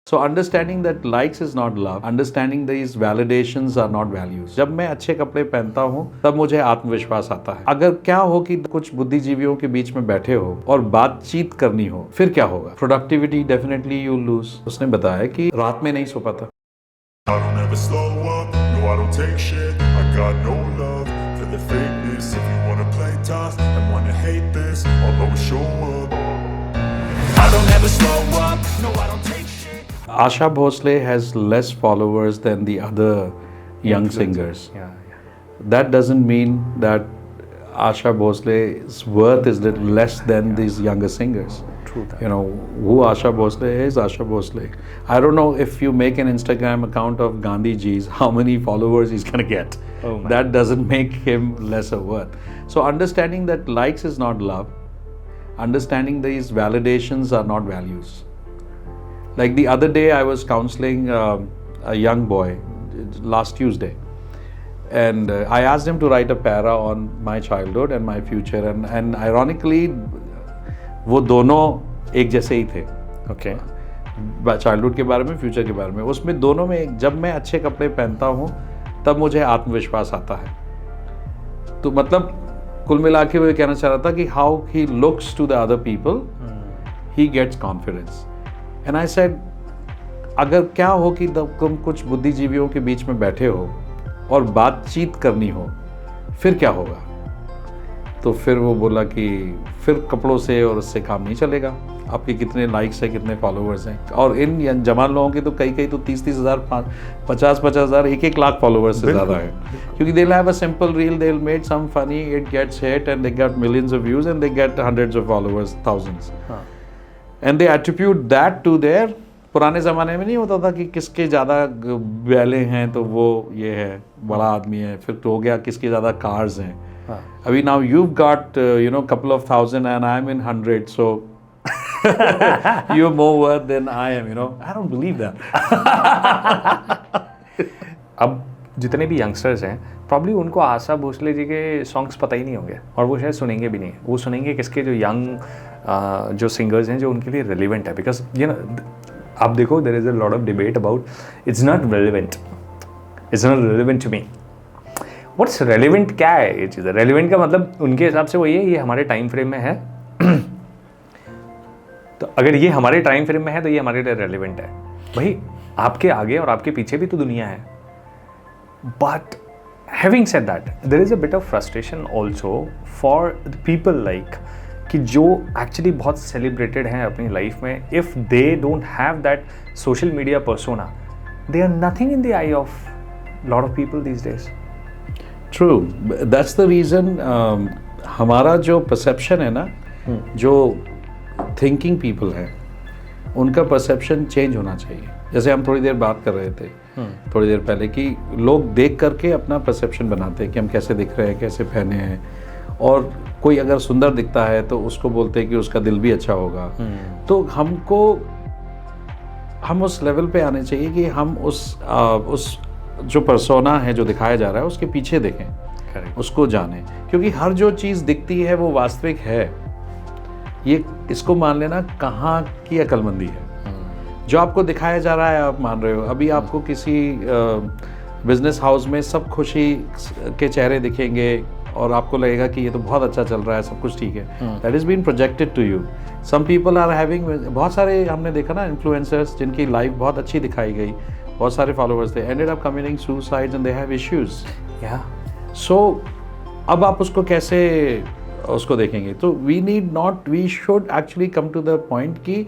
So understanding that likes is not love, understanding these validations are not values. जब मैं अच्छे कपड़े पहनता हूँ तब मुझे आत्मविश्वास आता है। अगर क्या हो कि कुछ बुद्धिजीवियों के बीच में बैठे हो और बातचीत करनी हो, फिर क्या होगा? Productivity definitely you loose. उसने बताया कि रात में नहीं सो पाता। I don't ever slow up, no I don't take shit. I got no love for the fakeness. If you wanna play tough and wanna hate this, I'll always show up. I don't ever slow up, no I don't take shit. Asha Bhosle has less followers than the other young singers. Yeah. That doesn't mean that Asha Bhosle's worth is little less than these younger singers. True that. You know, who Asha Bhosle is Asha Bhosle. I don't know if you make an Instagram account of Gandhi Ji's, how many followers he's gonna get. Oh, man. That doesn't make him lesser worth. So understanding that likes is not love, understanding these validations are not values. Like the other day I was counseling a young boy last Tuesday. And I asked him to write a para on my childhood and my future. And ironically, वो दोनों एक जैसे ही थे। Okay. Childhood के बारे में, future के बारे में। उसमें दोनों में जब मैं अच्छे कपड़े पहनता हूँ तब मुझे आत्मविश्वास आता है। तो मतलब कुल मिला के वो ये कहना चाह रहा था कि how he looks to the other people, he gets confidence. And I said, अगर क्या हो कि तुम कुछ बुद्धिजीवियों के बीच में बैठे हो और बातचीत करनी हो, फिर क्या होगा? तो फिर वो बोला कि फिर कपड़ों से और उससे काम नहीं चलेगा। आपके कितने लाइक्स हैं, कितने फॉलोअर्स हैं। और इन जवान लोगों के तो कई तो 30 हज़ार, 50 हज़ार, 1 लाख फॉलोअर्स से ज़्यादा है। क्योंकि they have a simple reel, they made some funny, it gets hit and they get millions of views and they get hundreds of followers, thousands. And they attribute that to their. पुराने ज़माने में नहीं होता था कि किसके ज़्यादा ballet हैं तो वो ये है, बड़ा आदमी है। फिर तो हो गया किसके ज़्यादा कार्स हैं। अभी now you've got couple of thousand and I'm in 100, so you're more worth than I am. I don't believe that. अब जितने भी यंगस्टर्स हैं प्रॉब्ली उनको आशा भोसले जी के सॉन्ग्स पता ही नहीं होंगे और वो शायद सुनेंगे भी नहीं। वो सुनेंगे किसके जो यंग जो सिंगर्स हैं जो उनके लिए रेलिवेंट है। बिकॉज आप देखो, there is a lot of debate about it's not relevant to me. What's relevant क्या है? ये चीज़ रेलिवेंट का मतलब उनके हिसाब से वही है, ये हमारे टाइम फ्रेम में है। तो अगर ये हमारे टाइम फ्रेम में है तो ये हमारे लिए रेलिवेंट है। भाई आपके आगे और आपके पीछे भी तो दुनिया है। But having said that, there is a bit of frustration also for the people like कि जो एक्चुअली बहुत सेलिब्रेटेड हैं अपनी लाइफ में। If they don't have that social media persona, they are nothing in the eye of lot of people these days. True, that's the reason. हमारा जो perception है ना, जो थिंकिंग पीपल है उनका परसेप्शन चेंज होना चाहिए। जैसे हम थोड़ी देर बात कर रहे थे थोड़ी देर पहले कि लोग देख करके अपना परसेप्शन बनाते हैं कि हम कैसे दिख रहे हैं, कैसे पहने हैं। और कोई अगर सुंदर दिखता है तो उसको बोलते हैं कि उसका दिल भी अच्छा होगा। तो हम उस लेवल पे आने चाहिए कि हम उस जो पर्सोना है जो दिखाया जा रहा है उसके पीछे देखें। Correct. उसको जानें, क्योंकि हर जो चीज़ दिखती है वो वास्तविक है। ये इसको मान लेना कहाँ की अक्लमंदी है। जो आपको दिखाया जा रहा है आप मान रहे हो। अभी आपको किसी बिजनेस हाउस में सब खुशी के चेहरे दिखेंगे और आपको लगेगा कि ये तो बहुत अच्छा चल रहा है, सब कुछ ठीक है। That is been projected to you. Some people are having, बहुत सारे हमने देखा ना इन्फ्लुएंसर्स जिनकी लाइफ बहुत अच्छी दिखाई गई, बहुत सारे फॉलोअर्स थे, ended up committing suicides and they have issues. So अब आप उसको कैसे उसको देखेंगे? तो we should actually come to the point कि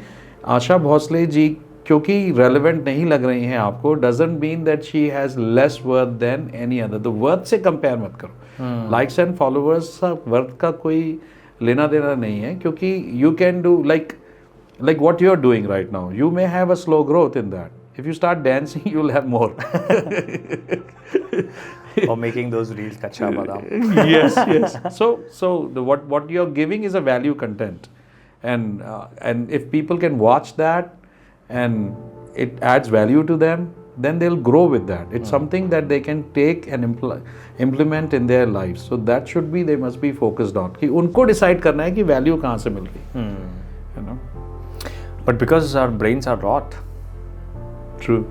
आशा भोसले जी क्योंकि रेलेवेंट नहीं लग रही हैं आपको, doesn't mean that she has less worth than any other. तो वर्थ से कंपेयर मत करो। लाइक्स एंड फॉलोअर्स वर्थ का कोई लेना देना नहीं है, क्योंकि you can do like what you are doing right now. You may have a slow growth in that. If you start dancing, you'll have more. Or making those reels kacha badam. Yes. So what you're giving is a value content, and if people can watch that and it adds value to them, then they'll grow with that. It's something that they can take and implement in their lives. So that should be, they must be focused on कि उनको decide करना है कि value कहाँ से मिल रही, you know. But because our brains are rot, true.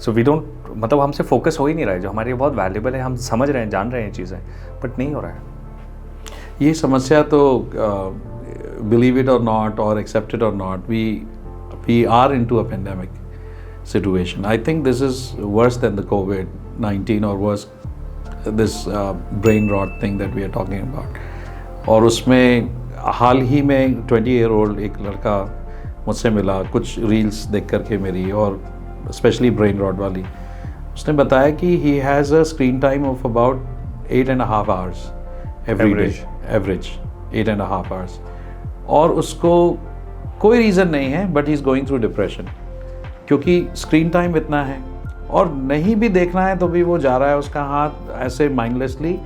So we don't, मतलब हमसे फोकस हो ही नहीं रहा है, जो हमारे लिए बहुत वैल्यूबल है, हम समझ रहे हैं, जान रहे हैं चीज़ें, बट नहीं हो रहा है। ये समस्या तो believe it or not or accept it or not, we are into a pandemic situation. I think this is worse than the COVID-19 or worse this brain rot thing that we are talking about. और उसमें हाल ही में 20-year-old एक लड़का मुझसे मिला कुछ reels देख करके मेरी, और स्पेशली ब्रेन रॉट वाली। उसने बताया कि he has a screen time of about 8.5 hours every day, average 8.5 hours, और उसको कोई रीज़न नहीं है but he is going through depression, क्योंकि स्क्रीन टाइम इतना है, और नहीं भी देखना है तो भी वो जा रहा है, उसका हाथ ऐसे माइंडलेसली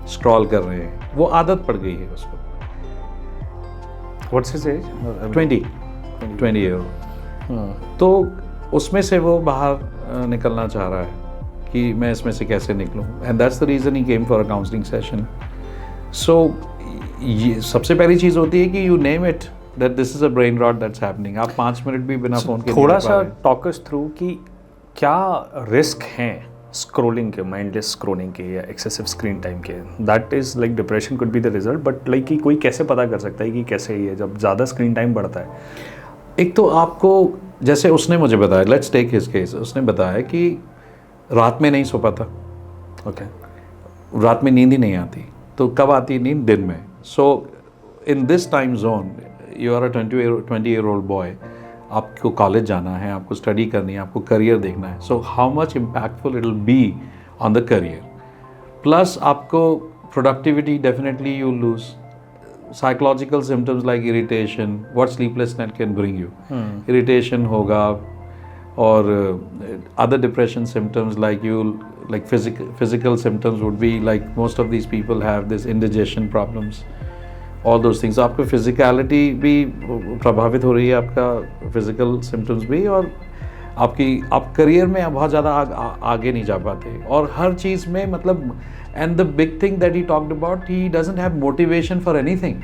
स्क्रॉल कर रहे हैं, वो आदत पड़ गई है उसको। What's his age? 20 ईयर। तो उसमें से वो बाहर निकलना चाह रहा है कि मैं इसमें से कैसे निकलूं, and that's the reason he came for a counselling session. So ये सबसे पहली चीज़ होती है कि you name it that this is a brain rot that's happening. आप 5 मिनट भी बिना फ़ोन के थोड़ा सा टॉक अस थ्रू कि क्या रिस्क हैं स्क्रोलिंग के, माइंडलेस स्क्रोलिंग के या एक्सेसिव स्क्रीन टाइम के? That is like depression could be the result, but like कि कोई कैसे पता कर सकता है कि कैसे ही है जब ज़्यादा स्क्रीन टाइम बढ़ता है? एक तो आपको, जैसे उसने मुझे बताया, लेट्स टेक हिज केस, उसने बताया कि रात में नहीं सो पाता। ओके। रात में नींद ही नहीं आती, तो कब आती है नींद? दिन में। So in this time zone you are a 20-year-old boy, आपको कॉलेज जाना है, आपको स्टडी करनी है, आपको करियर देखना है, so how much impactful it will be on the career. Plus आपको productivity definitely you lose, psychological symptoms like irritation, what sleepless night can bring you, irritation होगा, और other depression symptoms like physical symptoms would be like most of these people have this indigestion problems, all those things. आपको physicality भी प्रभावित हो रही है, आपका physical symptoms भी, और आप करियर में बहुत ज़्यादा आगे नहीं जा पाते, और हर चीज़ में मतलब, and the big thing that he talked about, he doesn't have motivation for anything.